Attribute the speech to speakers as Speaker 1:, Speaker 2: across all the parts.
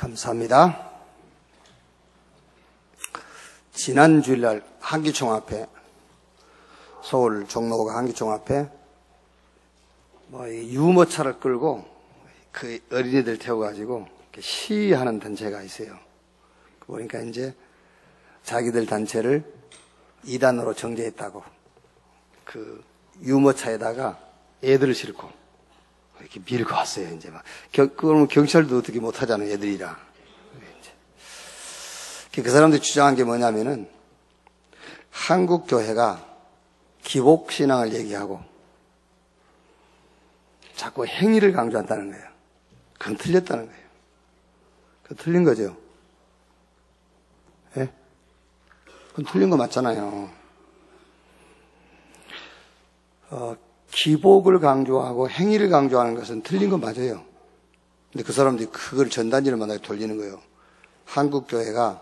Speaker 1: 감사합니다. 지난 주일날 한기총 앞에, 서울 종로가 한기총 앞에 유모차를 끌고 그 어린이들 태워가지고 시위하는 단체가 있어요. 보니까 이제 자기들 단체를 이단으로 정죄했다고 그 유모차에다가 애들을 싣고 이렇게 밀고 왔어요. 이제 막 그러면 경찰도 어떻게 못하잖아요, 애들이라. 그 사람들이 주장한 게 뭐냐면은 한국 교회가 기복 신앙을 얘기하고 자꾸 행위를 강조한다는 거예요. 그건 틀렸다는 거예요. 그건 틀린 거죠. 예? 그건 틀린 거 맞잖아요. 기복을 강조하고 행위를 강조하는 것은 틀린 거 맞아요. 근데 그 사람들이 그걸 전단지를 만나게 돌리는 거예요. 한국 교회가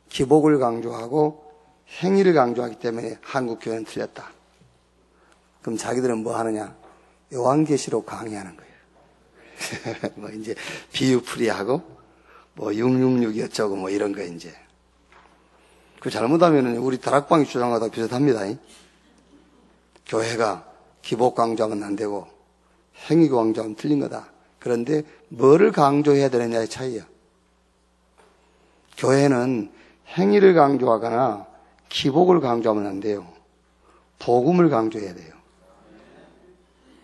Speaker 1: 기복을 강조하고 행위를 강조하기 때문에 한국 교회는 틀렸다. 그럼 자기들은 뭐 하느냐? 요한계시록 강의하는 거예요. 뭐 이제 비유풀이하고 뭐 666이 어쩌고 뭐 이런 거 이제. 그 잘못하면은 우리 다락방이 주장하다 비슷합니다. 교회가 기복 강조하면 안 되고 행위 강조하면 틀린 거다. 그런데 뭐를 강조해야 되느냐의 차이야. 교회는 행위를 강조하거나 기복을 강조하면 안 돼요. 복음을 강조해야 돼요.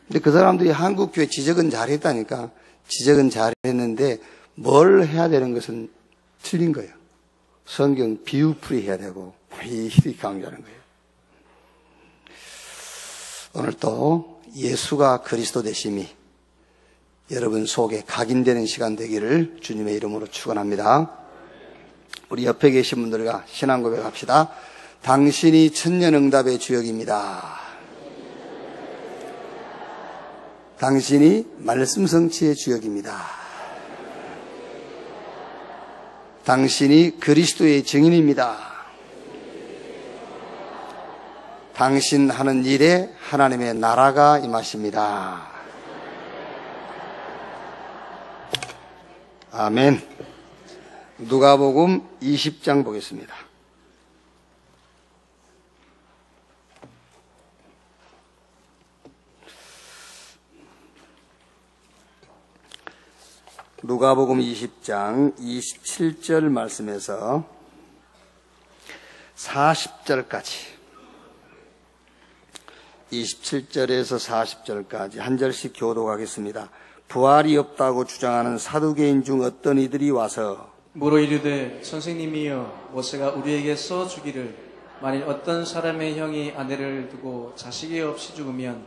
Speaker 1: 근데 그 사람들이 한국교회 지적은 잘했다니까. 지적은 잘했는데 뭘 해야 되는 것은 틀린 거예요. 성경 비유풀이 해야 되고 이리 강조하는 거예요. 오늘 또 예수가 그리스도 되심이 여러분 속에 각인되는 시간 되기를 주님의 이름으로 축원합니다. 우리 옆에 계신 분들과 신앙 고백합시다. 당신이 천년응답의 주역입니다. 당신이 말씀 성취의 주역입니다. 당신이 그리스도의 증인입니다. 당신 하는 일에 하나님의 나라가 임하십니다. 아멘. 누가복음 20장 보겠습니다. 누가복음 20장 27절 말씀에서 40절까지 27절에서 40절까지 한 절씩 교독하겠습니다. 부활이 없다고 주장하는 사두개인 중 어떤 이들이 와서
Speaker 2: 물어 이르되 선생님이여 모세가 우리에게 써주기를 만일 어떤 사람의 형이 아내를 두고 자식이 없이 죽으면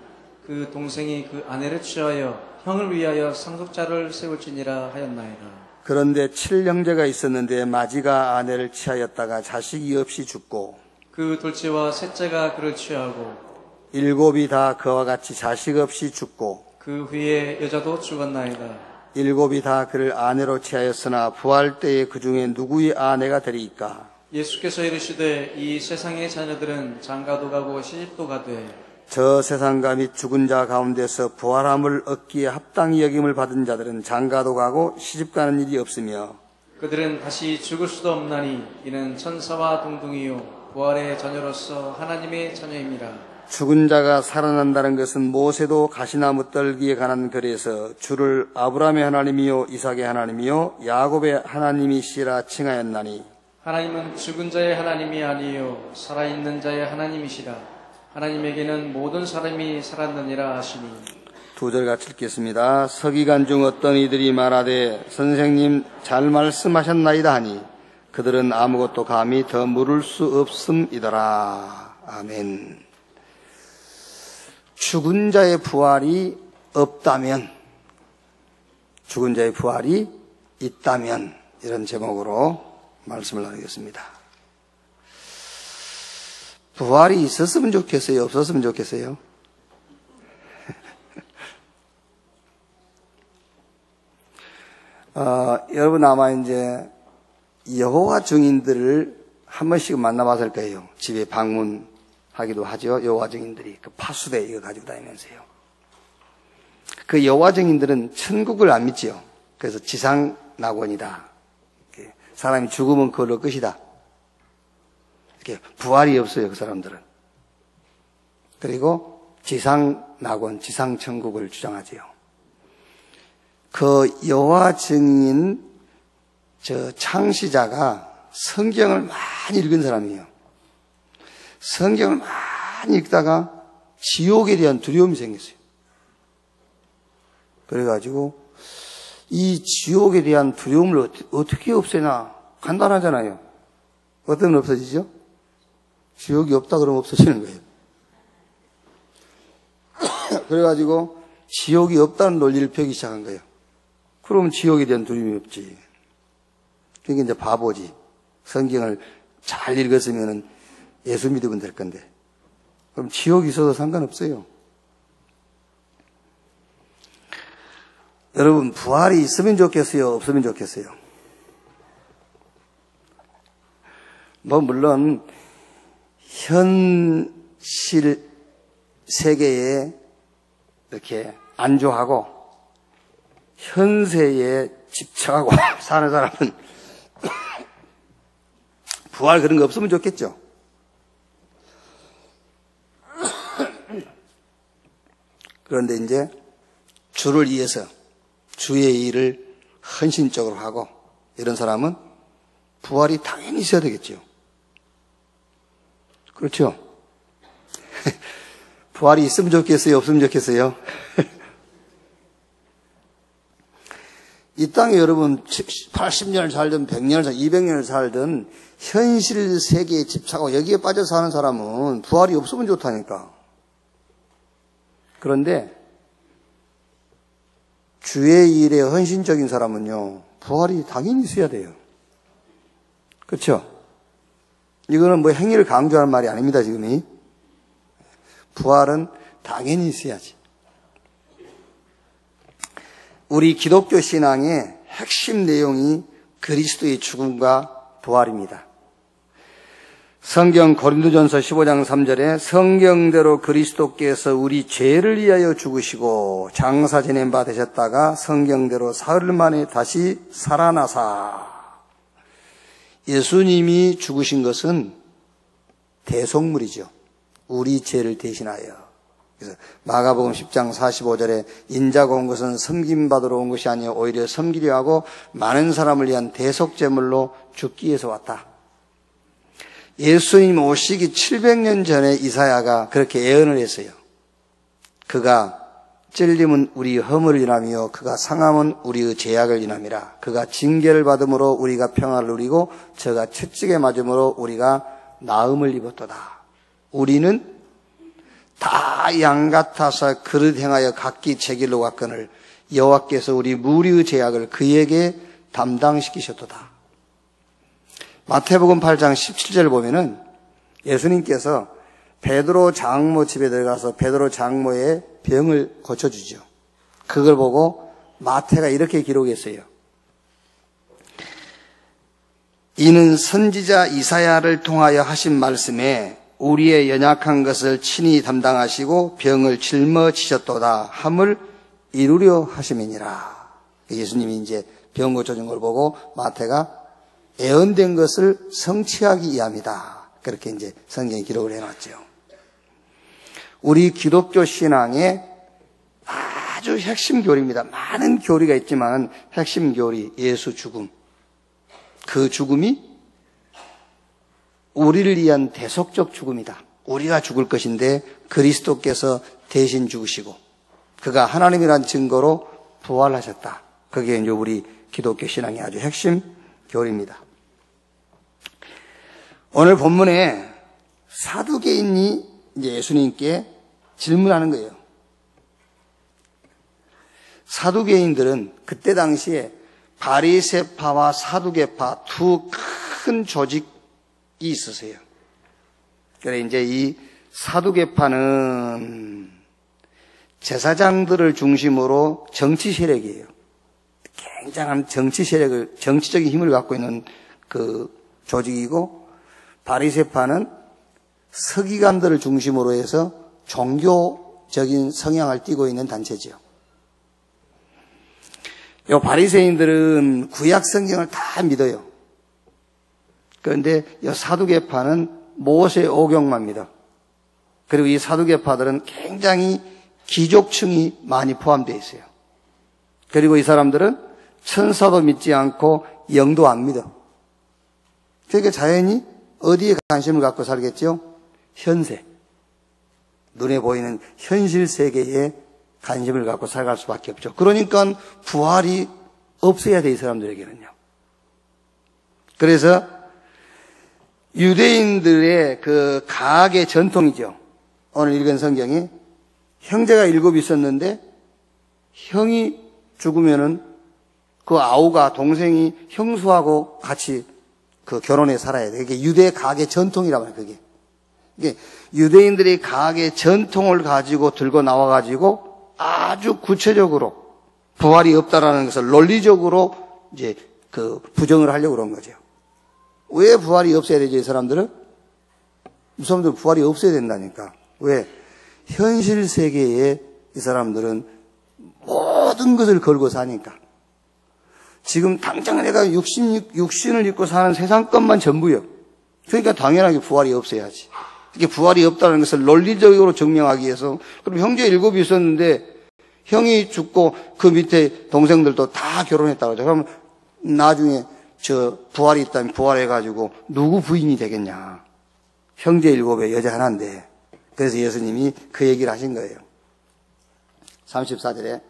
Speaker 2: 그 동생이 그 아내를 취하여 형을 위하여 상속자를 세울지니라 하였나이다.
Speaker 1: 그런데 7형제가 있었는데 마지가 아내를 취하였다가 자식이 없이 죽고
Speaker 2: 그 둘째와 셋째가 그를 취하고
Speaker 1: 7이 다 그와 같이 자식 없이 죽고
Speaker 2: 그 후에 여자도 죽었나이다.
Speaker 1: 7이 다 그를 아내로 취하였으나 부활 때에 그 중에 누구의 아내가 되리이까?
Speaker 2: 예수께서 이르시되 이 세상의 자녀들은 장가도 가고 시집도 가되
Speaker 1: 저 세상과 및 죽은 자 가운데서 부활함을 얻기에 합당히 여김을 받은 자들은 장가도 가고 시집 가는 일이 없으며
Speaker 2: 그들은 다시 죽을 수도 없나니 이는 천사와 동등이요 부활의 자녀로서 하나님의 자녀입니다.
Speaker 1: 죽은 자가 살아난다는 것은 모세도 가시나무 떨기에 관한 글에서 주를 아브라함의 하나님이요 이삭의 하나님이요 야곱의 하나님이시라 칭하였나니
Speaker 2: 하나님은 죽은 자의 하나님이 아니요 살아있는 자의 하나님이시라. 하나님에게는 모든 사람이 살았느니라 하시니.
Speaker 1: 2절 같이 읽겠습니다. 서기관 중 어떤 이들이 말하되 선생님 잘 말씀하셨나이다 하니 그들은 아무것도 감히 더 물을 수 없음이더라. 아멘. 죽은 자의 부활이 없다면, 죽은 자의 부활이 있다면, 이런 제목으로 말씀을 나누겠습니다. 부활이 있었으면 좋겠어요? 없었으면 좋겠어요? 여러분 아마 이제 여호와 증인들을 한 번씩 만나봤을 거예요. 집에 방문하기도 하죠. 여호와 증인들이 그 파수대 이거 가지고 다니면서요. 그 여호와 증인들은 천국을 안 믿지요. 그래서 지상 낙원이다. 사람이 죽으면 그걸로 끝이다. 이렇게 부활이 없어요, 그 사람들은. 그리고 지상낙원, 지상천국을 주장하지요. 그 여호와 증인 창시자가 성경을 많이 읽은 사람이에요. 성경을 많이 읽다가 지옥에 대한 두려움이 생겼어요. 그래가지고 이 지옥에 대한 두려움을 어떻게 없애나? 간단하잖아요. 어떻게 없어지죠? 지옥이 없다 그러면 없어지는 거예요. 그래가지고 지옥이 없다는 논리를 펴기 시작한 거예요. 그럼 지옥에 대한 두려움이 없지. 그게 이제 바보지. 성경을 잘 읽었으면 예수 믿으면 될 건데. 그럼 지옥이 있어도 상관없어요. 여러분, 부활이 있으면 좋겠어요? 없으면 좋겠어요? 물론 현실 세계에 이렇게 안주하고 현세에 집착하고 사는 사람은 부활 그런 거 없으면 좋겠죠. 그런데 이제 주를 위해서 주의 일을 헌신적으로 하고 이런 사람은 부활이 당연히 있어야 되겠죠. 그렇죠? 부활이 있으면 좋겠어요? 없으면 좋겠어요? 이 땅에 여러분 80년을 살든 100년을 살든 200년을 살든 현실 세계에 집착하고 여기에 빠져 사는 사람은 부활이 없으면 좋다니까. 그런데 주의 일에 헌신적인 사람은요, 부활이 당연히 있어야 돼요. 그렇죠? 이거는 뭐 행위를 강조하는 말이 아닙니다, 지금이. 부활은 당연히 있어야지. 우리 기독교 신앙의 핵심 내용이 그리스도의 죽음과 부활입니다. 성경 고린도전서 15장 3절에 성경대로 그리스도께서 우리 죄를 위하여 죽으시고 장사 지낸 바 되셨다가 성경대로 사흘 만에 다시 살아나사. 예수님이 죽으신 것은 대속물이죠. 우리 죄를 대신하여. 그래서 마가복음 10장 45절에 인자가 온 것은 섬김받으러 온 것이 아니요 오히려 섬기려 하고 많은 사람을 위한 대속제물로 죽기 위해서 왔다. 예수님 오시기 700년 전에 이사야가 그렇게 예언을 했어요. 그가 찔림은 우리 허물을 인하며 그가 상함은 우리의 죄악을 인함이라. 그가 징계를 받음으로 우리가 평화를 누리고 저가 채찍에 맞음으로 우리가 나음을 입었도다. 우리는 다 양 같아서 그릇 행하여 각기 제 길로 갔거늘 여호와께서 우리 무리의 죄악을 그에게 담당시키셨도다. 마태복음 8장 17절 보면은 예수님께서 베드로 장모 집에 들어가서 베드로 장모의 병을 고쳐주죠. 그걸 보고 마태가 이렇게 기록했어요. 이는 선지자 이사야를 통하여 하신 말씀에 우리의 연약한 것을 친히 담당하시고 병을 짊어지셨도다 함을 이루려 하심이니라. 예수님이 이제 병 고쳐준 걸 보고 마태가 예언된 것을 성취하기 위함이다. 그렇게 이제 성경에 기록을 해놨죠. 우리 기독교 신앙의 아주 핵심 교리입니다. 많은 교리가 있지만 핵심 교리, 예수 죽음. 그 죽음이 우리를 위한 대속적 죽음이다. 우리가 죽을 것인데 그리스도께서 대신 죽으시고 그가 하나님이란 증거로 부활하셨다. 그게 이제 우리 기독교 신앙의 아주 핵심 교리입니다. 오늘 본문에 사두개인이 이제 예수님께 질문하는 거예요. 사두개인들은 그때 당시에 바리새파와 사두개파 두 큰 조직이 있었어요. 그래 이제 이 사두개파는 제사장들을 중심으로 정치 세력이에요. 굉장한 정치 세력을, 정치적인 힘을 갖고 있는 그 조직이고, 바리새파는 서기관들을 중심으로 해서 종교적인 성향을 띠고 있는 단체지요. 요 바리새인들은 구약 성경을 다 믿어요. 그런데 이 사두개파는 모세 오경마입니다. 그리고 이 사두개파들은 굉장히 귀족층이 많이 포함되어 있어요. 그리고 이 사람들은 천사도 믿지 않고 영도 안 믿어. 그러니까 자연히 어디에 관심을 갖고 살겠죠? 현세. 눈에 보이는 현실 세계에 관심을 갖고 살아갈 수밖에 없죠. 그러니까 부활이 없어야 돼, 이 사람들에게는요. 그래서 유대인들의 그 가학의 전통이죠. 오늘 읽은 성경이 형제가 7 있었는데 형이 죽으면은 그 아우가 동생이 형수하고 같이 그 결혼해 살아야 돼. 이게 유대 가학의 전통이라고 해요, 그게. 이게 유대인들의 가학의 전통을 가지고 들고 나와가지고 아주 구체적으로 부활이 없다라는 것을 논리적으로 이제 그 부정을 하려고 그런 거죠. 왜 부활이 없어야 되죠, 이 사람들은? 이 사람들은 부활이 없어야 된다니까. 왜? 현실 세계에 이 사람들은 모든 것을 걸고 사니까. 지금 당장 내가 육신을 입고 사는 세상 것만 전부요. 그러니까 당연하게 부활이 없어야지. 이게 부활이 없다는 것을 논리적으로 증명하기 위해서. 그럼 형제 7이 있었는데 형이 죽고 그 밑에 동생들도 다 결혼했다고 하죠. 그러면 나중에 저 부활이 있다면 부활해가지고 누구 부인이 되겠냐. 형제 7에 여자 하나인데. 그래서 예수님이 그 얘기를 하신 거예요. 34절에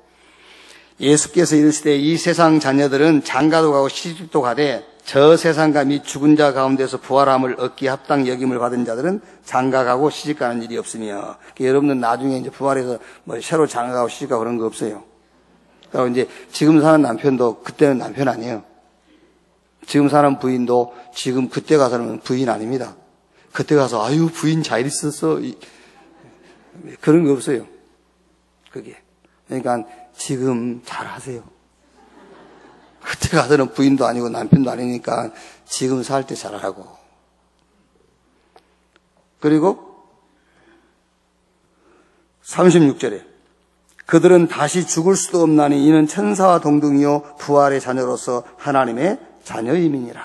Speaker 1: 예수께서 이르시되 이 세상 자녀들은 장가도 가고 시집도 가되 저 세상과 및 죽은 자 가운데서 부활함을 얻기 합당 여김을 받은 자들은 장가 가고 시집 가는 일이 없으며. 여러분들 나중에 이제 부활해서 뭐 새로 장가 가고 시집 가고 그런 거 없어요. 그리고 이제 지금 사는 남편도 그때는 남편 아니에요. 지금 사는 부인도 지금 그때 가서는 부인 아닙니다. 그때 가서 아유 부인 잘 있었어 그런 거 없어요. 그게. 그러니까 지금 잘 하세요. 그때 가서는 부인도 아니고 남편도 아니니까 지금 살 때 잘하고. 그리고 36절에 그들은 다시 죽을 수도 없나니 이는 천사와 동등이요 부활의 자녀로서 하나님의 자녀임이니라.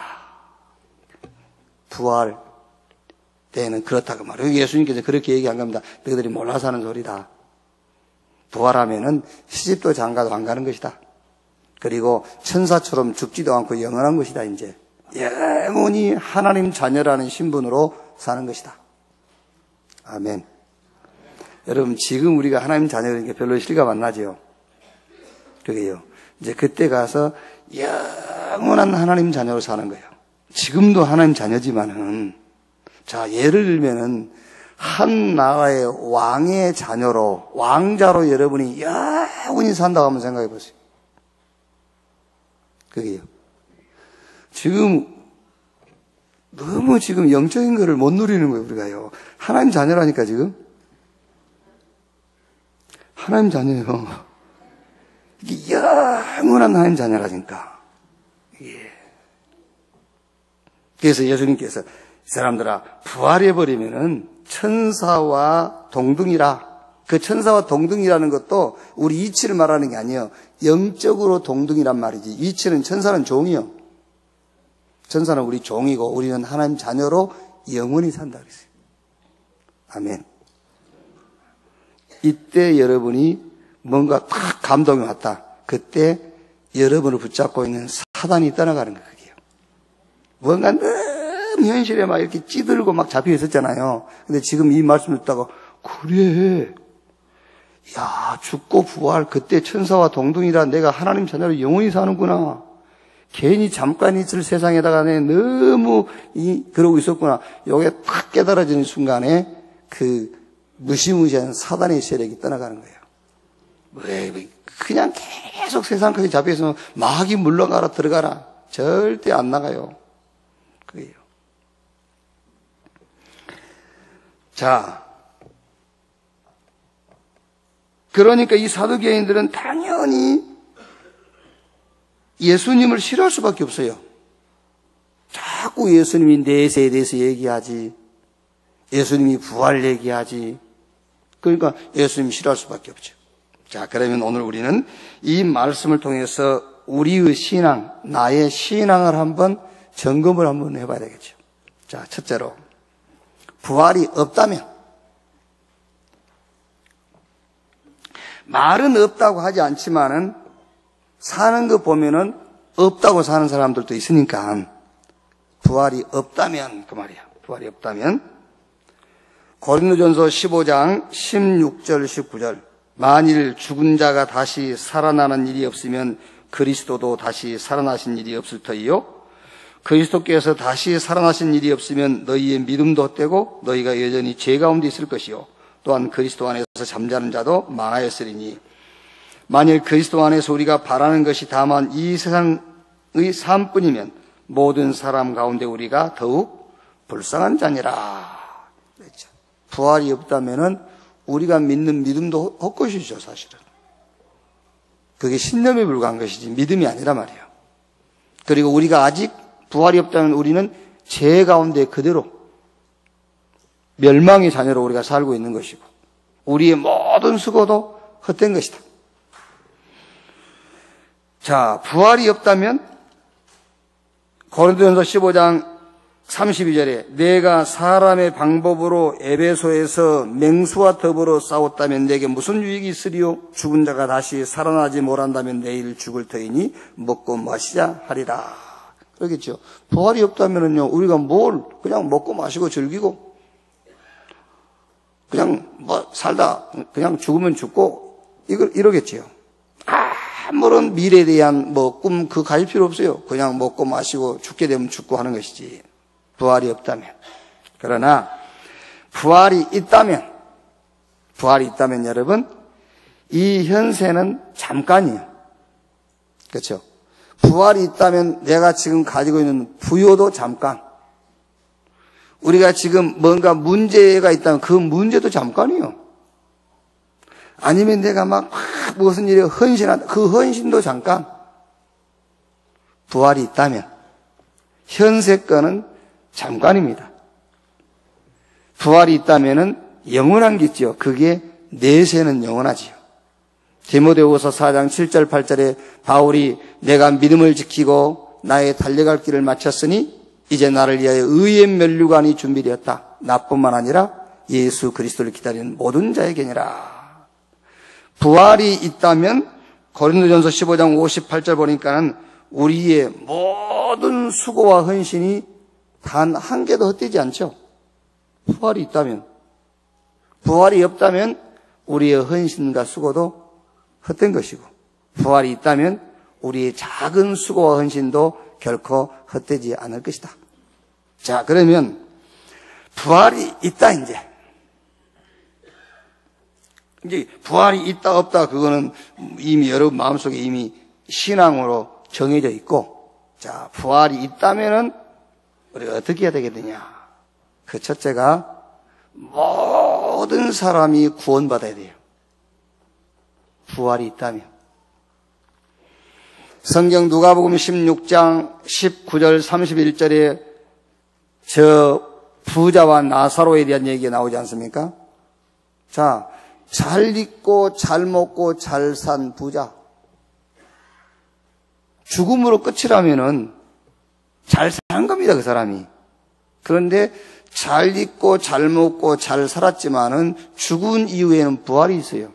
Speaker 1: 부활 때는 그렇다고 말해요. 예수님께서 그렇게 얘기한 겁니다. 너희들이 몰라서 하는 소리다. 부활하면은 시집도 장가도 안 가는 것이다. 그리고 천사처럼 죽지도 않고 영원한 것이다. 이제 영원히 하나님 자녀라는 신분으로 사는 것이다. 아멘. 여러분 지금 우리가 하나님 자녀니까 별로 실감 안 나죠. 그게요. 이제 그때 가서 영원한 하나님 자녀로 사는 거예요. 지금도 하나님 자녀지만은 자 예를 들면은 한 나라의 왕의 자녀로 왕자로 여러분이 영원히 산다고 한번 생각해 보세요. 그게요. 지금 너무 지금 영적인 거를 못 누리는 거예요, 우리가요. 하나님 자녀라니까 지금. 하나님 자녀예요. 이게 영원한 하나님 자녀라니까. 예. 그래서 예수님께서 이 사람들아 부활해버리면은 천사와 동등이라. 그 천사와 동등이라는 것도 우리 이치를 말하는 게 아니에요. 영적으로 동등이란 말이지. 이치는 천사는 종이요. 천사는 우리 종이고 우리는 하나님 자녀로 영원히 산다 그랬어요. 아멘. 이때 여러분이 뭔가 탁 감동이 왔다. 그때 여러분을 붙잡고 있는 사단이 떠나가는 거예요. 뭔가 너무 현실에 막 이렇게 찌들고 막 잡혀 있었잖아요. 근데 지금 이 말씀 듣다가 그래. 야, 죽고 부활 그때 천사와 동등이라 내가 하나님 자녀로 영원히 사는구나. 괜히 잠깐 있을 세상에다가 내 너무 그러고 있었구나. 요게 탁 깨달아지는 순간에 그 무시무시한 사단의 세력이 떠나가는 거예요. 왜 그냥 계속 세상 크게 잡혀 있으면 마귀 물러가라 들어가라. 절대 안 나가요. 그게요. 자, 그러니까 이 사두개인들은 당연히 예수님을 싫어할 수밖에 없어요. 자꾸 예수님이 내세에 대해서 얘기하지. 예수님이 부활 얘기하지. 그러니까 예수님이 싫어할 수밖에 없죠. 자, 그러면 오늘 우리는 이 말씀을 통해서 우리의 신앙, 나의 신앙을 한번 점검을 한번 해봐야 되겠죠. 자, 첫째로 부활이 없다면, 말은 없다고 하지 않지만은 사는 거 보면은 없다고 사는 사람들도 있으니까 부활이 없다면 그 말이야. 부활이 없다면 고린도전서 15장 16절 19절 만일 죽은 자가 다시 살아나는 일이 없으면 그리스도도 다시 살아나신 일이 없을 터이요 그리스도께서 다시 살아나신 일이 없으면 너희의 믿음도 헛되고 너희가 여전히 죄 가운데 있을 것이요 또한 그리스도 안에서 잠자는 자도 많아였으리니 만일 그리스도 안에서 우리가 바라는 것이 다만 이 세상의 삶뿐이면 모든 사람 가운데 우리가 더욱 불쌍한 자니라. 그렇죠. 부활이 없다면은 우리가 믿는 믿음도 헛것이죠, 사실은. 그게 신념에 불과한 것이지 믿음이 아니라 말이에요. 그리고 우리가 아직 부활이 없다면 우리는 죄 가운데 그대로 멸망의 자녀로 우리가 살고 있는 것이고 우리의 모든 수고도 헛된 것이다. 자, 부활이 없다면 고린도전서 15장 32절에 내가 사람의 방법으로 에베소에서 맹수와 더불어 싸웠다면 내게 무슨 유익이 있으리요? 죽은 자가 다시 살아나지 못한다면 내일 죽을 터이니 먹고 마시자 하리라. 그러겠죠. 부활이 없다면은요, 우리가 뭘 그냥 먹고 마시고 즐기고 그냥 뭐 살다 그냥 죽으면 죽고 이러겠지요. 아무런 미래에 대한 뭐 꿈 그 가질 필요 없어요. 그냥 먹고 마시고 죽게 되면 죽고 하는 것이지. 부활이 없다면. 그러나 부활이 있다면 여러분 이 현세는 잠깐이에요. 그렇죠? 부활이 있다면 내가 지금 가지고 있는 부요도 잠깐. 우리가 지금 뭔가 문제가 있다면 그 문제도 잠깐이에요. 아니면 내가 막 무슨 일에 헌신한다. 그 헌신도 잠깐. 부활이 있다면 현세 거는 잠깐입니다. 부활이 있다면은 영원한 게 있죠. 그게 내세는 영원하지요. 디모데후서 4장 7절 8절에 바울이 내가 믿음을 지키고 나의 달려갈 길을 마쳤으니 이제 나를 위하여 의의 면류관이 준비되었다. 나뿐만 아니라 예수 그리스도를 기다리는 모든 자에게니라. 부활이 있다면 고린도전서 15장 58절 보니까는 우리의 모든 수고와 헌신이 단 한 개도 헛되지 않죠. 부활이 있다면. 부활이 없다면 우리의 헌신과 수고도 헛된 것이고 부활이 있다면 우리의 작은 수고와 헌신도 결코 헛되지 않을 것이다. 자, 그러면 부활이 있다 이제 부활이 있다 없다 그거는 이미 여러분 마음속에 이미 신앙으로 정해져 있고 자, 부활이 있다면은 우리가 어떻게 해야 되겠느냐? 그 첫째가 모든 사람이 구원받아야 돼요. 부활이 있다면. 성경 누가복음 16장 19절 31절에 저 부자와 나사로에 대한 얘기가 나오지 않습니까? 자, 잘 입고 잘 먹고 잘 산 부자. 죽음으로 끝이라면은 잘 산 겁니다, 그 사람이. 그런데 잘 입고 잘 먹고 잘 살았지만은 죽은 이후에는 부활이 있어요.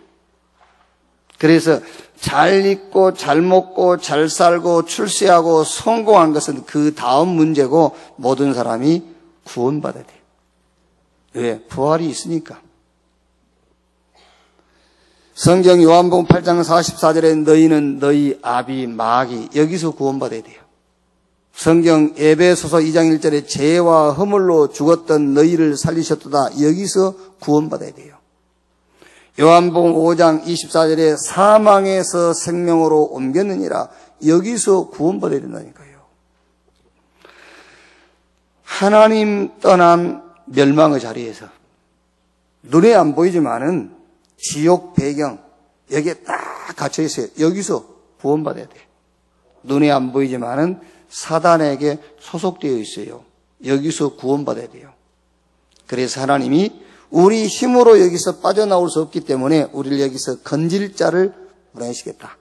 Speaker 1: 그래서 잘 입고 잘 먹고 잘 살고 출세하고 성공한 것은 그 다음 문제고 모든 사람이 구원받아야 돼요. 왜? 부활이 있으니까. 성경 요한복음 8장 44절에 너희는 너희 아비 마귀 여기서 구원받아야 돼요. 성경 에베소서 2장 1절에 죄와 허물로 죽었던 너희를 살리셨도다 여기서 구원받아야 돼요. 요한복음 5장 24절에 사망에서 생명으로 옮겼느니라 여기서 구원받아야 된다니까요. 하나님 떠난 멸망의 자리에서 눈에 안 보이지만은 지옥 배경 여기에 딱 갇혀 있어요. 여기서 구원받아야 돼요. 눈에 안 보이지만은 사단에게 소속되어 있어요. 여기서 구원받아야 돼요. 그래서 하나님이 우리 힘으로 여기서 빠져나올 수 없기 때문에 우리를 여기서 건질 자를 보내시겠다.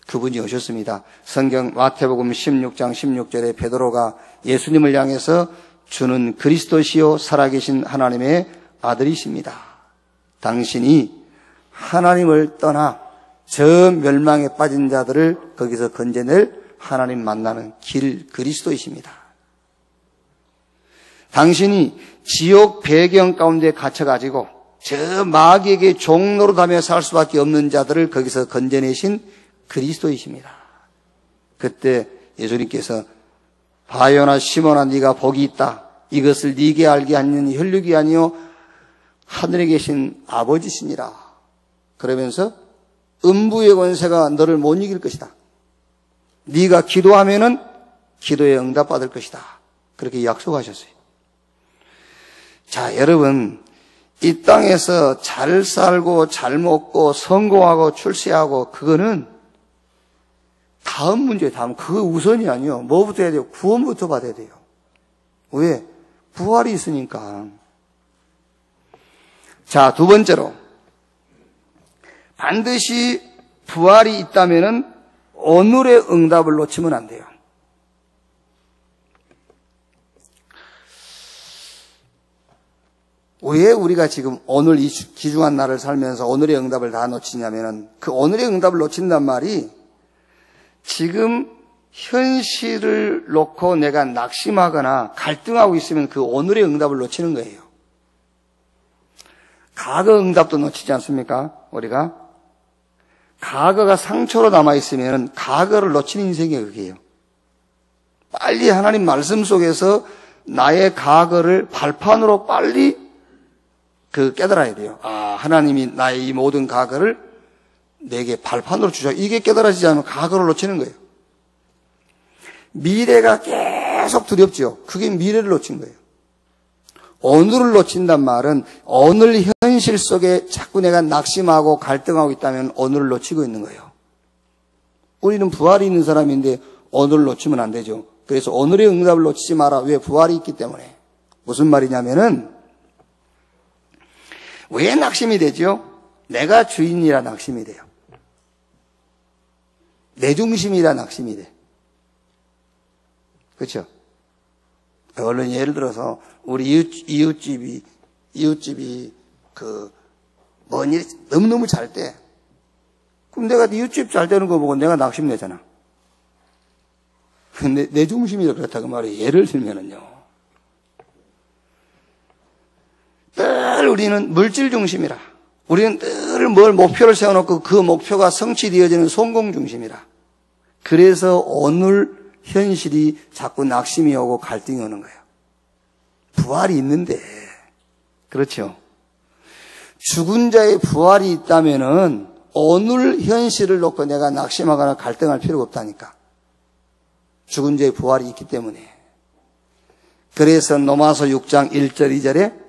Speaker 1: 그분이 오셨습니다. 성경 마태복음 16장 16절에 베드로가 예수님을 향해서 주는 그리스도시요 살아계신 하나님의 아들이십니다. 당신이 하나님을 떠나 저 멸망에 빠진 자들을 거기서 건져낼 하나님 만나는 길 그리스도이십니다. 당신이 지옥 배경 가운데 갇혀가지고 저 마귀에게 종노릇하며 살 수밖에 없는 자들을 거기서 건져내신 그리스도이십니다. 그때 예수님께서 바요나 시몬아 네가 복이 있다. 이것을 네게 알게 하는 혈육이 아니요 하늘에 계신 아버지시니라. 그러면서 음부의 권세가 너를 못 이길 것이다. 네가 기도하면은 기도에 응답받을 것이다. 그렇게 약속하셨어요. 자, 여러분, 이 땅에서 잘 살고 잘 먹고 성공하고 출세하고 그거는 다음 문제예요. 다음. 그거 우선이 아니요. 뭐부터 해야 돼요? 구원부터 받아야 돼요. 왜? 부활이 있으니까. 자, 두 번째로 반드시 부활이 있다면은 오늘의 응답을 놓치면 안 돼요. 왜 우리가 지금 오늘 이 귀중한 날을 살면서 오늘의 응답을 다 놓치냐면은 그 오늘의 응답을 놓친단 말이 지금 현실을 놓고 내가 낙심하거나 갈등하고 있으면 그 오늘의 응답을 놓치는 거예요. 과거 응답도 놓치지 않습니까? 우리가 과거가 상처로 남아있으면 과거를 놓치는 인생이 그게요. 빨리 하나님 말씀 속에서 나의 과거를 발판으로 빨리 깨달아야 돼요. 아, 하나님이 나의 이 모든 과거를 내게 발판으로 주셔. 이게 깨달아지지 않으면 과거를 놓치는 거예요. 미래가 계속 두렵죠. 그게 미래를 놓친 거예요. 오늘을 놓친단 말은 오늘 현실 속에 자꾸 내가 낙심하고 갈등하고 있다면 오늘을 놓치고 있는 거예요. 우리는 부활이 있는 사람인데 오늘을 놓치면 안 되죠. 그래서 오늘의 응답을 놓치지 마라. 왜? 부활이 있기 때문에. 무슨 말이냐면은 왜 낙심이 되죠? 내가 주인이라 낙심이 돼요. 내 중심이라 낙심이 돼. 그렇죠? 얼른 예를 들어서 우리 이웃집이 뭔 일이 너무너무 잘 돼. 그럼 내가 이웃집 잘 되는 거 보고 내가 낙심내잖아. 근데 내 중심이라 그렇다고 말이에요. 예를 들면은요. 늘 우리는 물질 중심이라. 우리는 늘 뭘 목표를 세워놓고 그 목표가 성취되어지는 성공 중심이라. 그래서 오늘 현실이 자꾸 낙심이 오고 갈등이 오는 거예요. 부활이 있는데, 그렇죠? 죽은 자의 부활이 있다면은 오늘 현실을 놓고 내가 낙심하거나 갈등할 필요가 없다니까. 죽은 자의 부활이 있기 때문에. 그래서 로마서 6장 1절 2절에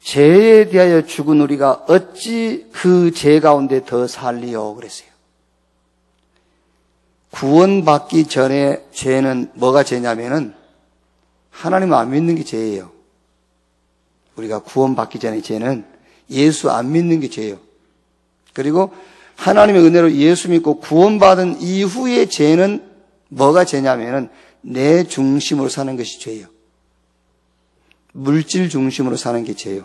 Speaker 1: 죄에 대하여 죽은 우리가 어찌 그 죄 가운데 더 살리요 그랬어요. 구원받기 전에 죄는 뭐가 죄냐면은 하나님을 안 믿는 게 죄예요. 우리가 구원받기 전에 죄는 예수 안 믿는 게 죄예요. 그리고 하나님의 은혜로 예수 믿고 구원받은 이후의 죄는 뭐가 죄냐면은 내 중심으로 사는 것이 죄예요. 물질 중심으로 사는 게 죄예요.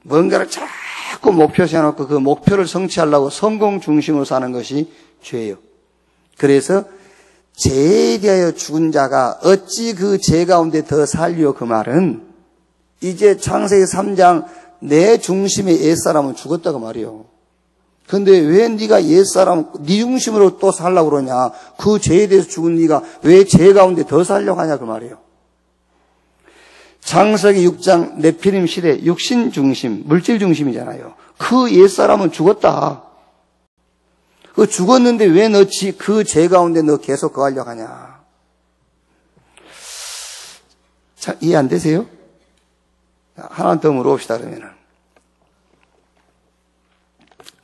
Speaker 1: 뭔가를 자꾸 목표 세워놓고 그 목표를 성취하려고 성공 중심으로 사는 것이 죄예요. 그래서 죄에 대하여 죽은 자가 어찌 그 죄 가운데 더 살리요 그 말은 이제 창세기 3장 내 중심의 옛사람은 죽었다고 말이에요. 근데 왜 네가 옛사람 네 중심으로 또 살려고 그러냐. 그 죄에 대해서 죽은 네가 왜 죄 가운데 더 살려고 하냐 그 말이에요. 창세기 6장 네피림 시대 육신 중심, 물질 중심이잖아요. 그 옛사람은 죽었다. 그 죽었는데 왜 너 그 죄 가운데 너 계속 거하려고 하냐. 자, 이해 안 되세요? 하나 더 물어봅시다 그러면은.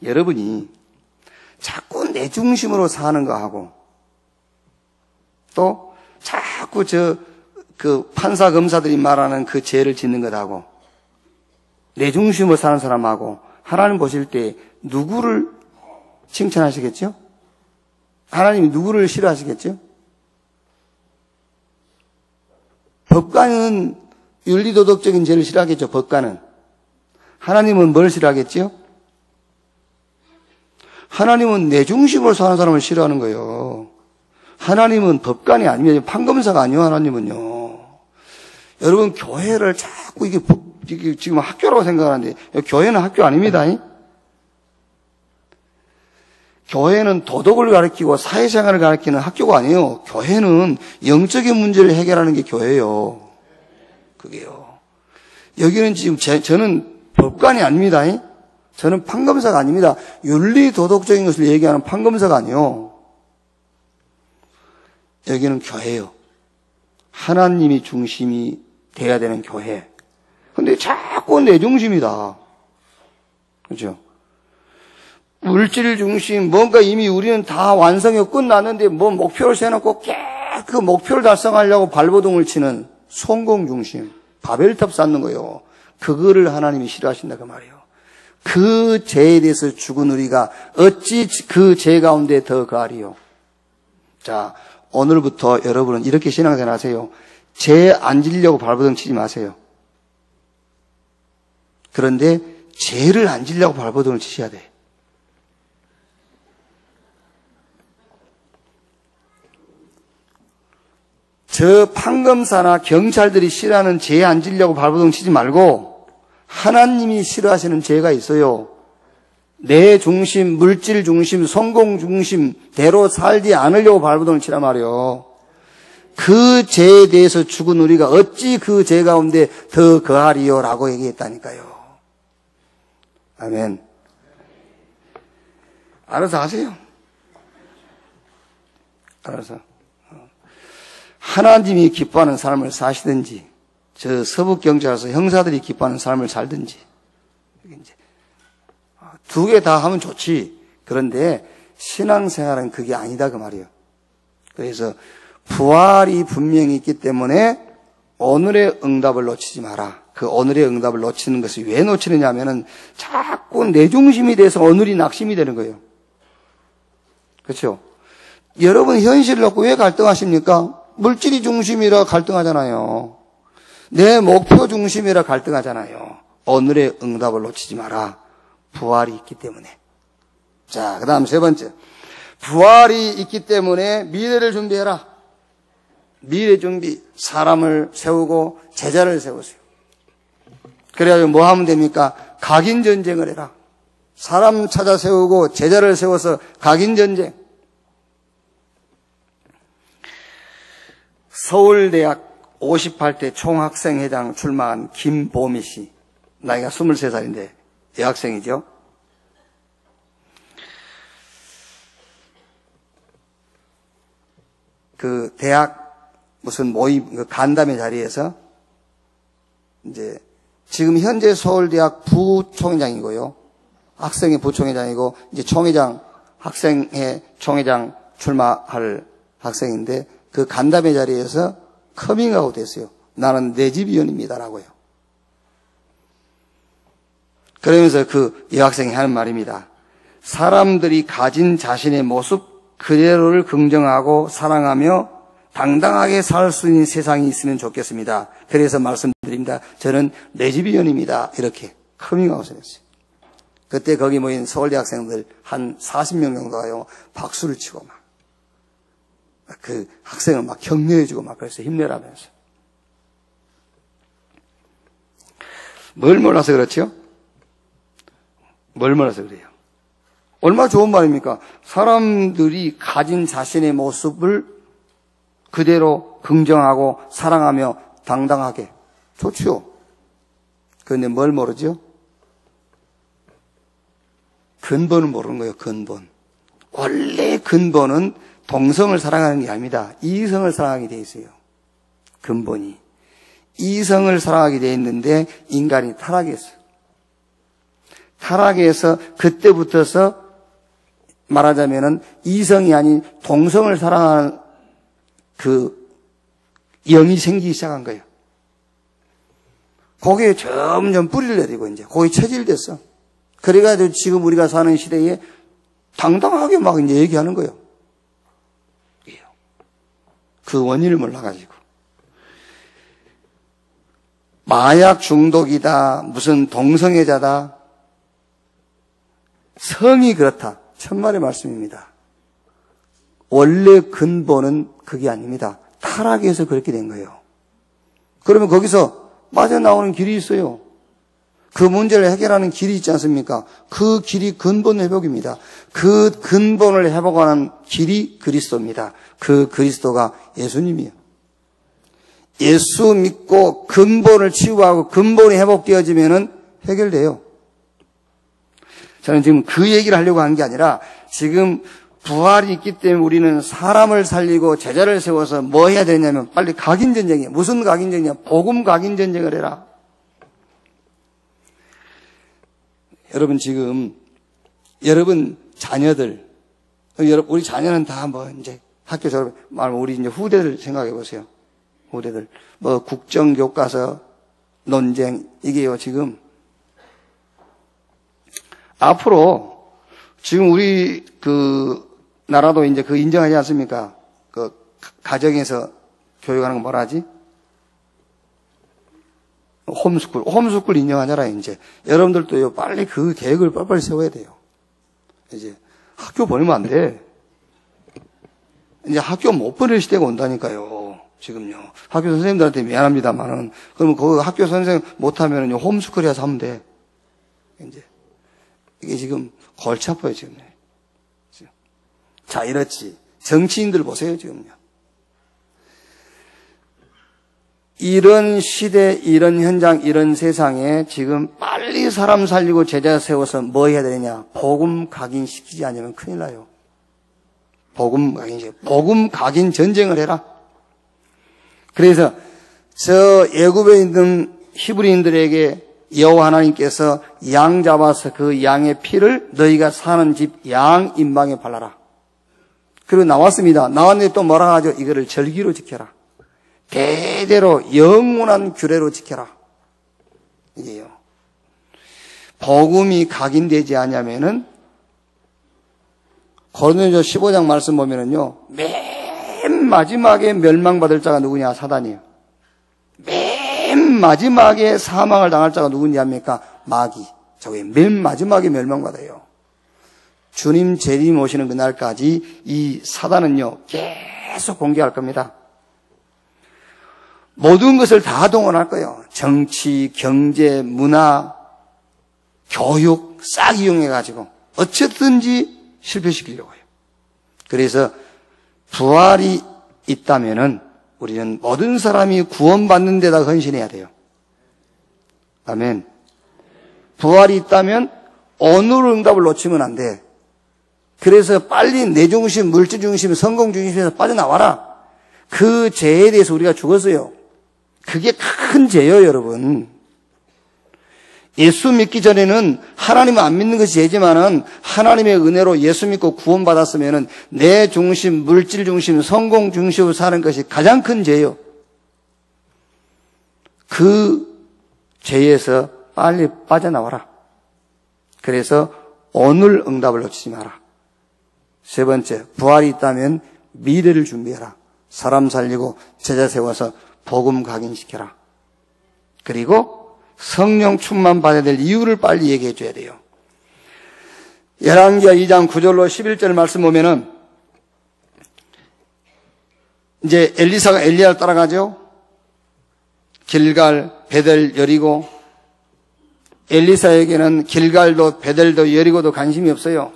Speaker 1: 여러분이 자꾸 내 중심으로 사는 거하고 또 자꾸 그 판사 검사들이 말하는 그 죄를 짓는 것하고 내 중심으로 사는 사람하고 하나님 보실 때 누구를 칭찬하시겠죠? 하나님이 누구를 싫어하시겠죠? 법관은 윤리도덕적인 죄를 싫어하겠죠, 법관은. 하나님은 뭘 싫어하겠죠? 하나님은 내 중심으로 사는 사람을 싫어하는 거예요. 하나님은 법관이 아니면 판검사가 아니에요, 하나님은요. 여러분, 교회를 자꾸 이게 지금 학교라고 생각하는데, 교회는 학교 아닙니다. 교회는 도덕을 가르치고 사회생활을 가르치는 학교가 아니에요. 교회는 영적인 문제를 해결하는 게 교회예요. 그게요. 여기는 지금 저는 법관이 아닙니다. 저는 판검사가 아닙니다. 윤리 도덕적인 것을 얘기하는 판검사가 아니에요. 여기는 교회예요. 하나님이 중심이 돼야 되는 교회. 근데 자꾸 내 중심이다. 그렇죠? 물질 중심, 뭔가 이미 우리는 다 완성이 끝났는데 뭐 목표를 세워놓고 그 목표를 달성하려고 발버둥을 치는 성공 중심, 바벨탑 쌓는 거예요. 그거를 하나님이 싫어하신다 그 말이에요. 그 죄에 대해서 죽은 우리가 어찌 그 죄 가운데 더 거하리요. 자, 오늘부터 여러분은 이렇게 신앙생활 하세요. 죄 안 지려고 발버둥 치지 마세요. 그런데 죄를 안 지려고 발버둥을 치셔야 돼. 저 판검사나 경찰들이 싫어하는 죄 안 지려고 발버둥 치지 말고 하나님이 싫어하시는 죄가 있어요. 내 중심, 물질 중심, 성공 중심대로 살지 않으려고 발버둥을 치란 말이에요. 그 죄에 대해서 죽은 우리가 어찌 그 죄 가운데 더 거하리요 라고 얘기했다니까요. 아멘. 알아서 하세요. 알아서. 하나님이 기뻐하는 삶을 사시든지, 저 서북경찰서 형사들이 기뻐하는 삶을 살든지, 이제 두 개 다 하면 좋지. 그런데 신앙생활은 그게 아니다 그 말이에요. 그래서 부활이 분명히 있기 때문에 오늘의 응답을 놓치지 마라. 그 오늘의 응답을 놓치는 것이 왜 놓치느냐 하면은 자꾸 내 중심이 돼서 오늘이 낙심이 되는 거예요. 그렇죠? 여러분 현실을 놓고 왜 갈등하십니까? 물질이 중심이라 갈등하잖아요. 내 목표 중심이라 갈등하잖아요. 오늘의 응답을 놓치지 마라. 부활이 있기 때문에. 자, 그 다음 세 번째. 부활이 있기 때문에 미래를 준비해라. 미래 준비. 사람을 세우고 제자를 세우세요. 그래가지고 뭐 하면 됩니까? 각인 전쟁을 해라. 사람 찾아 세우고 제자를 세워서 각인 전쟁. 서울대학 58대 총학생회장 출마한 김보미 씨. 나이가 23살인데 여학생이죠. 그 대학 무슨 모임, 그 간담회 자리에서 이제 지금 현재 서울대학 부총회장이고요. 학생회 부총회장이고 이제 총회장, 학생회 총회장 출마할 학생인데 그 간담회 자리에서 커밍아웃 했어요. 나는 내 집 위원입니다라고요. 그러면서 그 여학생이 하는 말입니다. 사람들이 가진 자신의 모습 그대로를 긍정하고 사랑하며 당당하게 살 수 있는 세상이 있으면 좋겠습니다. 그래서 말씀드립니다. 저는 내 집 위원입니다. 이렇게 커밍아웃을 했어요. 그때 거기 모인 서울대 학생들 한 40명 정도가요. 박수를 치고 막 그 학생을 막 격려해주고 막 그래서 힘내라면서. 뭘 몰라서 그렇죠? 뭘 몰라서 그래요? 얼마나 좋은 말입니까? 사람들이 가진 자신의 모습을 그대로 긍정하고 사랑하며 당당하게. 좋죠? 그런데 뭘 모르죠? 근본을 모르는 거예요, 근본. 원래 근본은 동성을 사랑하는 게 아닙니다. 이성을 사랑하게 돼 있어요. 근본이. 이성을 사랑하게 돼 있는데 인간이 타락했어요. 타락해서 그때부터서 말하자면은 이성이 아닌 동성을 사랑하는 그 영이 생기기 시작한 거예요. 거기에 점점 뿌리를 내리고 이제 거기 체질됐어. 그래가지고 지금 우리가 사는 시대에 당당하게 막 이제 얘기하는 거예요. 그 원인을 몰라가지고. 마약 중독이다, 무슨 동성애자다, 성이 그렇다. 천만의 말씀입니다. 원래 근본은 그게 아닙니다. 타락해서 그렇게 된 거예요. 그러면 거기서 빠져나오는 길이 있어요. 그 문제를 해결하는 길이 있지 않습니까? 그 길이 근본 회복입니다. 그 근본을 회복하는 길이 그리스도입니다. 그 그리스도가 예수님이에요. 예수 믿고 근본을 치유하고 근본이 회복되어지면은 해결돼요. 저는 지금 그 얘기를 하려고 한 게 아니라 지금 부활이 있기 때문에 우리는 사람을 살리고 제자를 세워서 뭐 해야 되냐면 빨리 각인전쟁이에요. 무슨 각인전쟁이냐? 복음 각인전쟁을 해라. 여러분 지금 여러분 자녀들, 우리 자녀는 다 뭐 이제 학교 졸업 말고 우리 이제 후대들 생각해 보세요. 후대들 뭐 국정교과서 논쟁 이게요 지금 앞으로 지금 우리 그 나라도 이제 그 인정하지 않습니까? 그 가정에서 교육하는 거 뭐라 하지? 홈스쿨 인정하잖아요, 이제. 여러분들도요, 빨리 그 계획을 빨리 세워야 돼요. 이제 학교 보내면 안 돼. 이제 학교 못 보낼 시대가 온다니까요, 지금요. 학교 선생님들한테 미안합니다만은, 그러면 그 학교 선생 못하면은요, 홈스쿨 해서 하면 돼. 이제. 이게 지금 골치 아파요, 지금. 자, 이렇지. 정치인들 보세요, 지금요. 이런 시대, 이런 현장, 이런 세상에 지금 빨리 사람 살리고 제자 세워서 뭐 해야 되느냐? 복음 각인시키지 않으면 큰일 나요. 복음 각인 전쟁을 해라. 그래서 저 애굽에 있는 히브리인들에게 여호와 하나님께서 양 잡아서 그 양의 피를 너희가 사는 집 양 인방에 발라라. 그리고 나왔습니다. 나왔는데 또 뭐라 하죠? 이거를 절기로 지켜라. 대대로 영원한 규례로 지켜라. 이게요. 복음이 각인되지 않으면은 고린도전서 15장 말씀 보면은요. 맨 마지막에 멸망받을 자가 누구냐? 사단이에요. 맨 마지막에 사망을 당할 자가 누구냐 합니까? 마귀. 저게 맨 마지막에 멸망받아요. 주님 재림 오시는 그날까지 이 사단은요. 계속 공격할 겁니다. 모든 것을 다 동원할 거예요. 정치, 경제, 문화, 교육 싹 이용해가지고 어쨌든지 실패시키려고 해요. 그래서 부활이 있다면은 우리는 모든 사람이 구원받는 데다 헌신해야 돼요. 아멘. 부활이 있다면 오늘 응답을 놓치면 안 돼. 그래서 빨리 내 중심, 물질 중심, 성공 중심에서 빠져나와라. 그 죄에 대해서 우리가 죽었어요. 그게 큰 죄예요, 여러분. 예수 믿기 전에는 하나님을 안 믿는 것이 죄지만은 하나님의 은혜로 예수 믿고 구원받았으면은 내 중심, 물질 중심, 성공 중심으로 사는 것이 가장 큰 죄예요. 그 죄에서 빨리 빠져나와라. 그래서 오늘 응답을 놓치지 마라. 세 번째, 부활이 있다면 미래를 준비해라. 사람 살리고 제자 세워서 복음 각인시켜라. 그리고 성령 충만 받아야 될 이유를 빨리 얘기해 줘야 돼요. 열왕기하 2장 9절로 11절 말씀 보면은 이제 엘리사가 엘리야를 따라가죠. 길갈, 베델, 여리고. 엘리사에게는 길갈도 베델도 여리고도 관심이 없어요.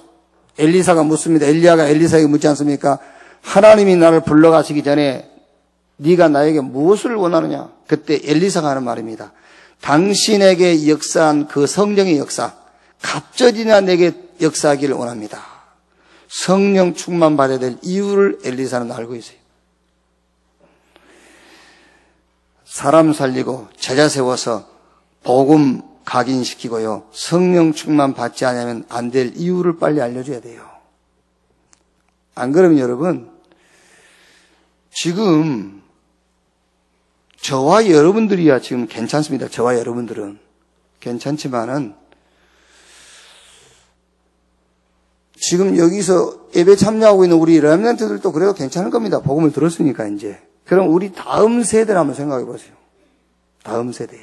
Speaker 1: 엘리사가 묻습니다. 엘리야가 엘리사에게 묻지 않습니까? 하나님이 나를 불러가시기 전에 네가 나에게 무엇을 원하느냐? 그때 엘리사가 하는 말입니다. 당신에게 역사한 그 성령의 역사, 갑절이나 내게 역사하기를 원합니다. 성령 충만 받아야 될 이유를 엘리사는 알고 있어요. 사람 살리고 제자 세워서 복음 각인시키고요. 성령 충만 받지 않으면 안 될 이유를 빨리 알려줘야 돼요. 안 그러면 여러분, 지금 저와 여러분들이야 지금 괜찮습니다. 저와 여러분들은 괜찮지만은 지금 여기서 예배 참여하고 있는 우리 렘넌트들도 그래도 괜찮을 겁니다. 복음을 들었으니까 이제. 그럼 우리 다음 세대를 한번 생각해 보세요. 다음 세대.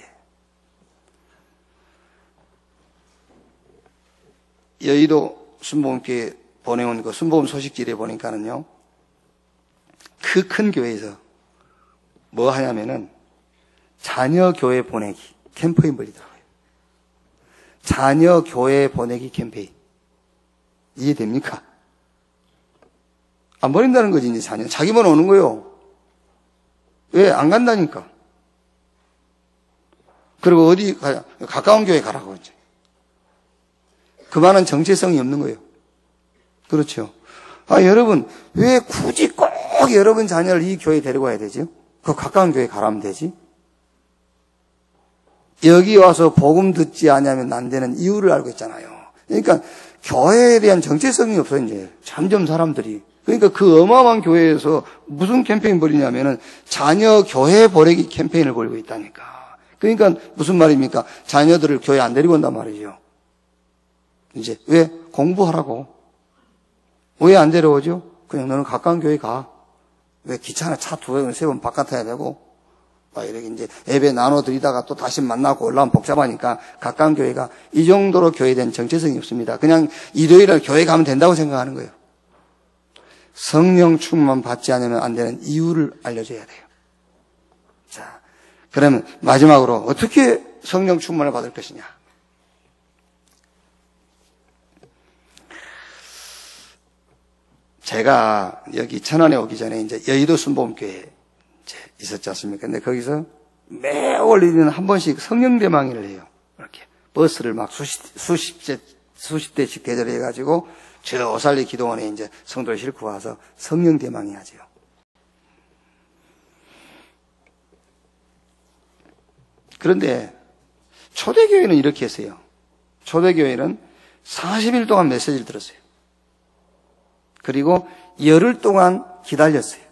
Speaker 1: 여의도 순복음교회 보내온 그 순복음 소식지에 보니까는요, 그 큰 교회에서 뭐 하냐면은 자녀 교회 보내기 캠페인 벌이더라고요. 자녀 교회 보내기 캠페인. 이해됩니까? 안 버린다는 거지, 이제 자녀. 자기만 오는 거요. 왜? 안 간다니까. 그리고 어디 가, 가까운 교회 가라고 이제. 그만한 정체성이 없는 거예요. 그렇죠. 여러분, 왜 굳이 꼭 여러분 자녀를 이 교회에 데리고 와야 되죠? 그 가까운 교회 가라면 되지. 여기 와서 복음 듣지 않으면 안 되는 이유를 알고 있잖아요. 그러니까 교회에 대한 정체성이 없어, 이제. 점점 사람들이. 그러니까 그 어마어마한 교회에서 무슨 캠페인 벌이냐면은 자녀 교회 보내기 캠페인을 벌이고 있다니까. 그러니까 무슨 말입니까? 자녀들을 교회 안 데리고 온단 말이죠. 이제 왜? 공부하라고. 왜 안 데려오죠? 그냥 너는 가까운 교회 가. 왜 귀찮아? 차 2번, 3번 바깥 해야 되고. 막 이렇게 이제 예배 나눠드리다가 또 다시 만나고 올라오면 복잡하니까 가까운 교회가 이 정도로 교회에 대한 정체성이 없습니다. 그냥 일요일에 교회 가면 된다고 생각하는 거예요. 성령 충만 받지 않으면 안 되는 이유를 알려줘야 돼요. 자, 그러면 마지막으로 어떻게 성령 충만을 받을 것이냐? 제가 여기 천안에 오기 전에 이제 여의도 순복음교회에 있었지 않습니까? 근데 거기서 매월 1년에 한 번씩 성령 대망회를 해요. 이렇게 버스를 막 수십 대씩 대절해가지고 저 오살리 기도원에 이제 성도를 싣고 와서 성령 대망회 하죠. 그런데 초대교회는 이렇게 했어요. 초대교회는 40일 동안 메시지를 들었어요. 그리고 열흘 동안 기다렸어요.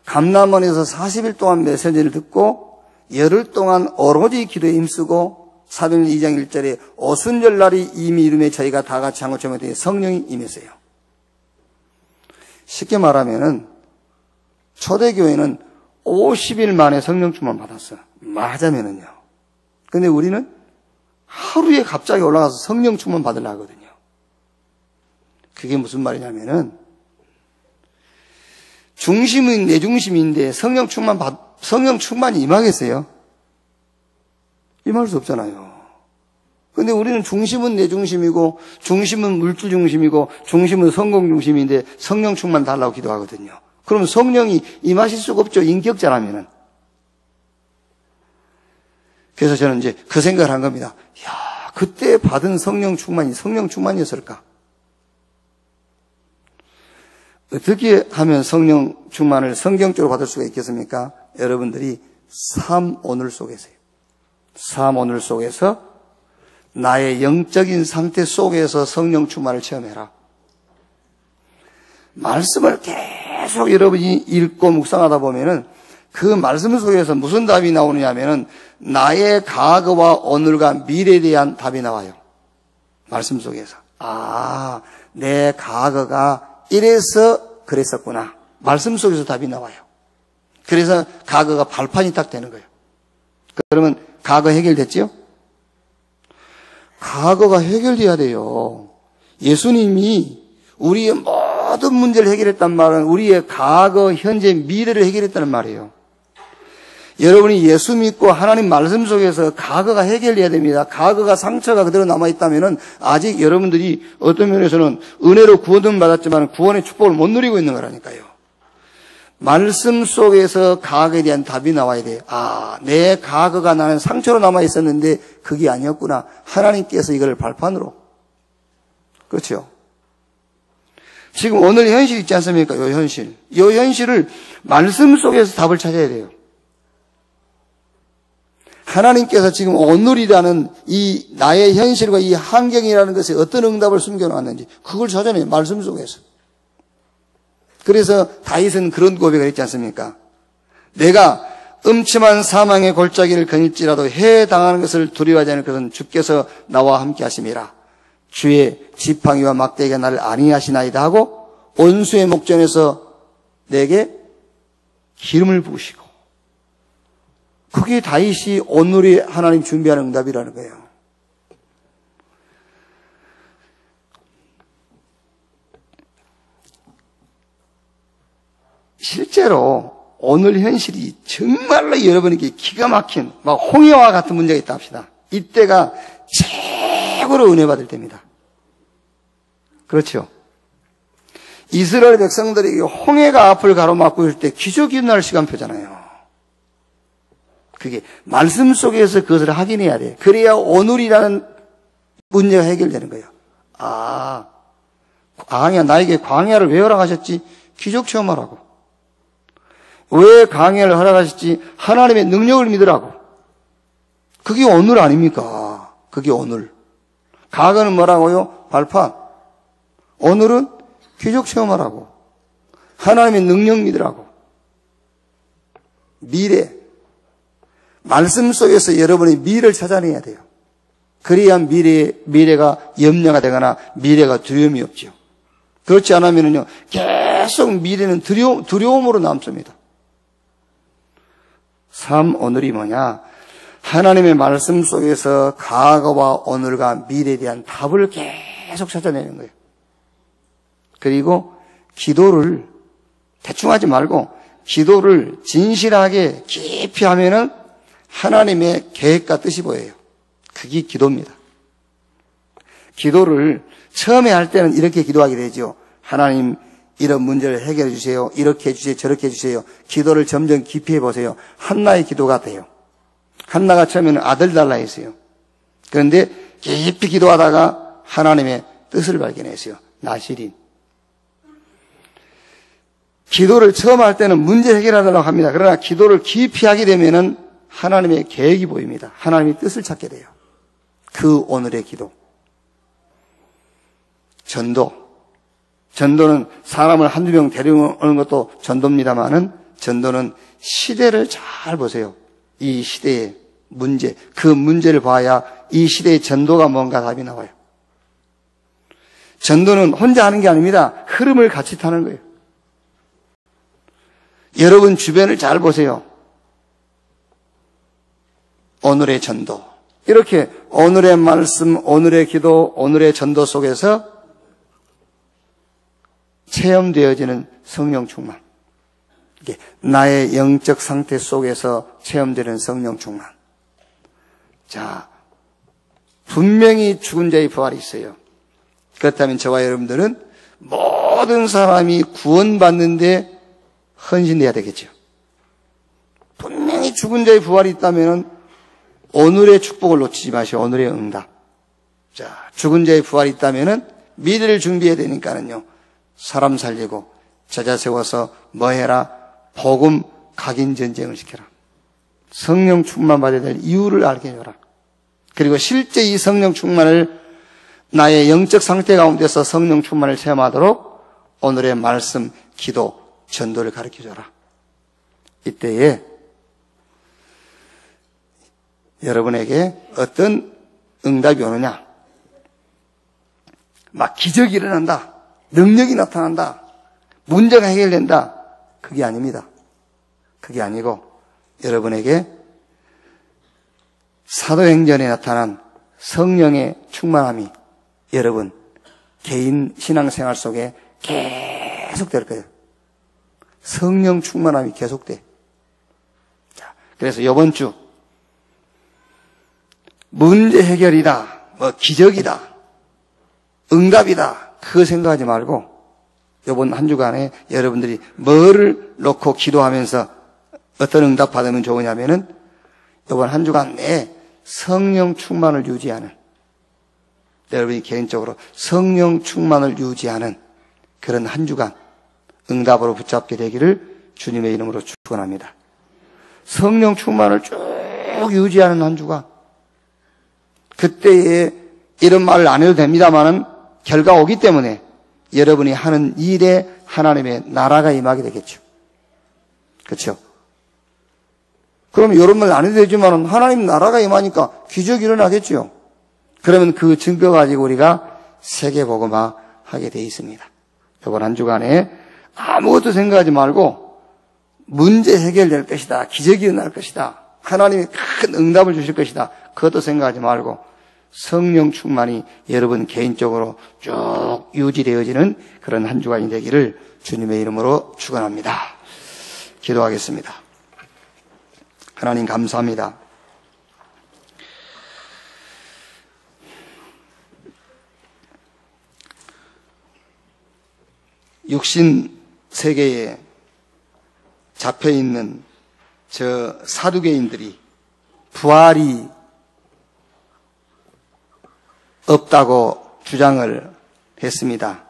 Speaker 1: 감람원에서 40일 동안 메시지를 듣고 열흘 동안 오로지 기도에 힘쓰고 사도행전 2장 1절에 오순절날이 이미 이름에 저희가 다 같이 한 것처럼 성령이 임했어요. 쉽게 말하면은 초대교회는 50일 만에 성령 충만 받았어요. 말하자면은요. 근데 우리는 하루에 갑자기 올라가서 성령 충만 받으려 하거든요. 그게 무슨 말이냐면은 중심은 내 중심인데 성령 충만이 임하겠어요? 임할 수 없잖아요. 근데 우리는 중심은 내 중심이고 중심은 물질 중심이고 중심은 성공 중심인데 성령 충만 달라고 기도하거든요. 그럼 성령이 임하실 수가 없죠. 인격자라면은. 그래서 저는 이제 그 생각을 한 겁니다. 야, 그때 받은 성령 충만이었을까? 어떻게 하면 성령 충만을 성경적으로 받을 수가 있겠습니까? 여러분들이 삶 오늘 속에서요. 삶 오늘 속에서 나의 영적인 상태 속에서 성령 충만을 체험해라. 말씀을 계속 여러분이 읽고 묵상하다 보면은 그 말씀 속에서 무슨 답이 나오느냐 하면은 나의 과거와 오늘과 미래에 대한 답이 나와요. 말씀 속에서. 내 과거가 이래서 그랬었구나. 말씀 속에서 답이 나와요. 그래서 과거가 발판이 딱 되는 거예요. 그러면 과거 해결됐죠? 과거가 해결돼야 돼요. 예수님이 우리의 모든 문제를 해결했단 말은 우리의 과거, 현재, 미래를 해결했다는 말이에요. 여러분이 예수 믿고 하나님 말씀 속에서 과거가 해결돼야 됩니다. 과거가 상처가 그대로 남아있다면 아직 여러분들이 어떤 면에서는 은혜로 구원은 받았지만 구원의 축복을 못 누리고 있는 거라니까요. 말씀 속에서 과거에 대한 답이 나와야 돼요. 내 과거가 나는 상처로 남아있었는데 그게 아니었구나. 하나님께서 이걸 발판으로. 그렇죠? 지금 오늘 현실 있지 않습니까? 이 현실. 이 현실을 말씀 속에서 답을 찾아야 돼요. 하나님께서 지금 오늘이라는 이 나의 현실과 이 환경이라는 것에 어떤 응답을 숨겨놨는지 그걸 찾아내요. 말씀 속에서. 그래서 다윗은 그런 고백을 했지 않습니까? 내가 음침한 사망의 골짜기를 거닐지라도 해당하는 것을 두려워하지 않을 것은 주께서 나와 함께 하심이라. 주의 지팡이와 막대기가 나를 안위하시나이다 하고 온수의 목전에서 내게 기름을 부으시고. 그게 다윗이 오늘이 하나님 준비하는 응답이라는 거예요. 실제로 오늘 현실이 정말로 여러분에게 기가 막힌 막 홍해와 같은 문제가 있다 합시다. 이때가 최고로 은혜 받을 때입니다. 그렇죠? 이스라엘 백성들에게 홍해가 앞을 가로막고 있을 때 기적이 일어날 시간표잖아요. 그게 말씀 속에서 그것을 확인해야 돼. 그래야 오늘이라는 문제가 해결되는 거예요. 광야, 나에게 광야를 왜 허락하셨지? 기적 체험하라고. 왜 광야를 허락하셨지? 하나님의 능력을 믿으라고. 그게 오늘 아닙니까? 그게 오늘. 과거는 뭐라고요? 발판. 오늘은 기적 체험하라고. 하나님의 능력 믿으라고. 미래. 말씀 속에서 여러분의 미래를 찾아내야 돼요. 그래야 미래가 염려가 되거나 미래가 두려움이 없죠. 그렇지 않으면요, 계속 미래는 두려움으로 남습니다. 오늘이 뭐냐? 하나님의 말씀 속에서 과거와 오늘과 미래에 대한 답을 계속 찾아내는 거예요. 그리고 기도를 대충 하지 말고 기도를 진실하게 깊이 하면은 하나님의 계획과 뜻이 보여요. 그게 기도입니다. 기도를 처음에 할 때는 이렇게 기도하게 되죠. 하나님, 이런 문제를 해결해 주세요. 이렇게 해주세요. 저렇게 해주세요. 기도를 점점 깊이 해보세요. 한나의 기도가 돼요. 한나가 처음에는 아들 달라 했어요. 그런데 깊이 기도하다가 하나님의 뜻을 발견했어요. 나실인. 기도를 처음 할 때는 문제 해결하려고 합니다. 그러나 기도를 깊이 하게 되면은 하나님의 계획이 보입니다. 하나님의 뜻을 찾게 돼요. 그 오늘의 기도. 전도는 사람을 한두 명 데려오는 것도 전도입니다만은 전도는 시대를 잘 보세요. 이 시대의 문제, 그 문제를 봐야 이 시대의 전도가 뭔가 답이 나와요. 전도는 혼자 하는 게 아닙니다. 흐름을 같이 타는 거예요. 여러분 주변을 잘 보세요. 오늘의 전도. 이렇게 오늘의 말씀, 오늘의 기도, 오늘의 전도 속에서 체험되어지는 성령 충만. 이게 나의 영적 상태 속에서 체험되는 성령 충만. 자, 분명히 죽은 자의 부활이 있어요. 그렇다면 저와 여러분들은 모든 사람이 구원받는데 헌신돼야 되겠죠. 분명히 죽은 자의 부활이 있다면 오늘의 축복을 놓치지 마시오. 오늘의 응답. 자, 죽은 자의 부활이 있다면 미래를 준비해야 되니까는요. 사람 살리고 제자 세워서 뭐 해라? 복음 각인 전쟁을 시켜라. 성령 충만 받아야 될 이유를 알게 해줘라. 그리고 실제 이 성령 충만을 나의 영적 상태 가운데서 성령 충만을 체험하도록 오늘의 말씀, 기도, 전도를 가르쳐줘라. 이때에 여러분에게 어떤 응답이 오느냐? 막 기적이 일어난다. 능력이 나타난다. 문제가 해결된다. 그게 아닙니다. 그게 아니고 여러분에게 사도행전에 나타난 성령의 충만함이 여러분 개인 신앙생활 속에 계속될 거예요. 성령 충만함이 계속돼. 자, 그래서 이번 주 문제 해결이다, 뭐 기적이다, 응답이다, 그거 생각하지 말고 이번 한 주간에 여러분들이 뭐를 놓고 기도하면서 어떤 응답 받으면 좋으냐면은 이번 한 주간 내에 성령 충만을 유지하는, 여러분이 개인적으로 성령 충만을 유지하는 그런 한 주간 응답으로 붙잡게 되기를 주님의 이름으로 축원합니다. 성령 충만을 쭉 유지하는 한 주간. 그때에 이런 말을 안 해도 됩니다만은 결과가 오기 때문에 여러분이 하는 일에 하나님의 나라가 임하게 되겠죠. 그렇죠? 그럼 이런 말 안 해도 되지만은 하나님 나라가 임하니까 기적이 일어나겠죠. 그러면 그 증거 가지고 우리가 세계복음화 하게 돼 있습니다. 이번 한 주간에 아무것도 생각하지 말고 문제 해결될 것이다. 기적이 일어날 것이다. 하나님이 큰 응답을 주실 것이다. 그것도 생각하지 말고 성령 충만이 여러분 개인적으로 쭉 유지되어지는 그런 한 주간이 되기를 주님의 이름으로 축원합니다. 기도하겠습니다. 하나님 감사합니다. 육신 세계에 잡혀있는 저 사두개인들이 부활이 없다고 주장을 했습니다.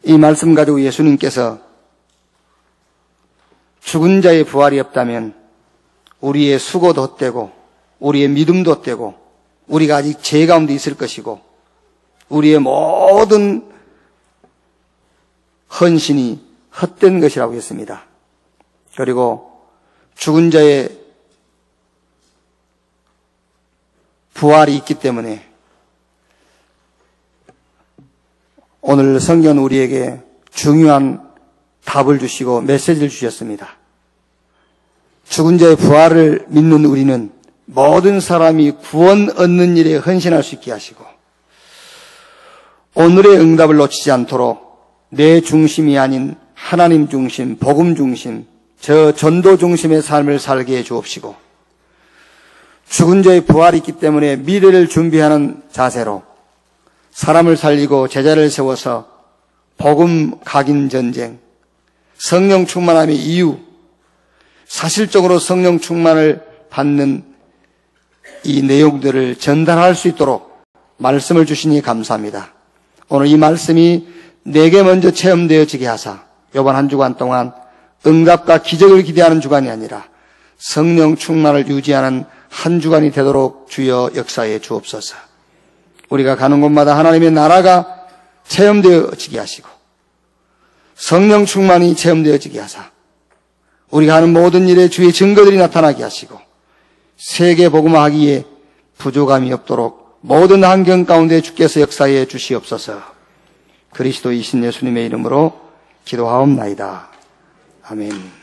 Speaker 1: 이 말씀 가지고 예수님께서 죽은 자의 부활이 없다면 우리의 수고도 헛되고 우리의 믿음도 헛되고 우리가 아직 죄 가운데 있을 것이고 우리의 모든 헌신이 헛된 것이라고 했습니다. 그리고 죽은 자의 부활이 있기 때문에 오늘 성경은 우리에게 중요한 답을 주시고 메시지를 주셨습니다. 죽은 자의 부활을 믿는 우리는 모든 사람이 구원 얻는 일에 헌신할 수 있게 하시고 오늘의 응답을 놓치지 않도록 내 중심이 아닌 하나님 중심, 복음 중심, 저 전도 중심의 삶을 살게 해 주옵시고 죽은 자의 부활이 있기 때문에 미래를 준비하는 자세로 사람을 살리고 제자를 세워서 복음 각인 전쟁, 성령 충만함의 이유, 사실적으로 성령 충만을 받는 이 내용들을 전달할 수 있도록 말씀을 주시니 감사합니다. 오늘 이 말씀이 내게 먼저 체험되어지게 하사 이번 한 주간 동안 응답과 기적을 기대하는 주간이 아니라 성령 충만을 유지하는 한 주간이 되도록 주여 역사해 주옵소서. 우리가 가는 곳마다 하나님의 나라가 체험되어지게 하시고 성령 충만이 체험되어지게 하사 우리가 하는 모든 일에 주의 증거들이 나타나게 하시고 세계 복음화하기에 부족함이 없도록 모든 환경 가운데 주께서 역사해 주시옵소서. 그리스도이신 예수님의 이름으로 기도하옵나이다. 아멘.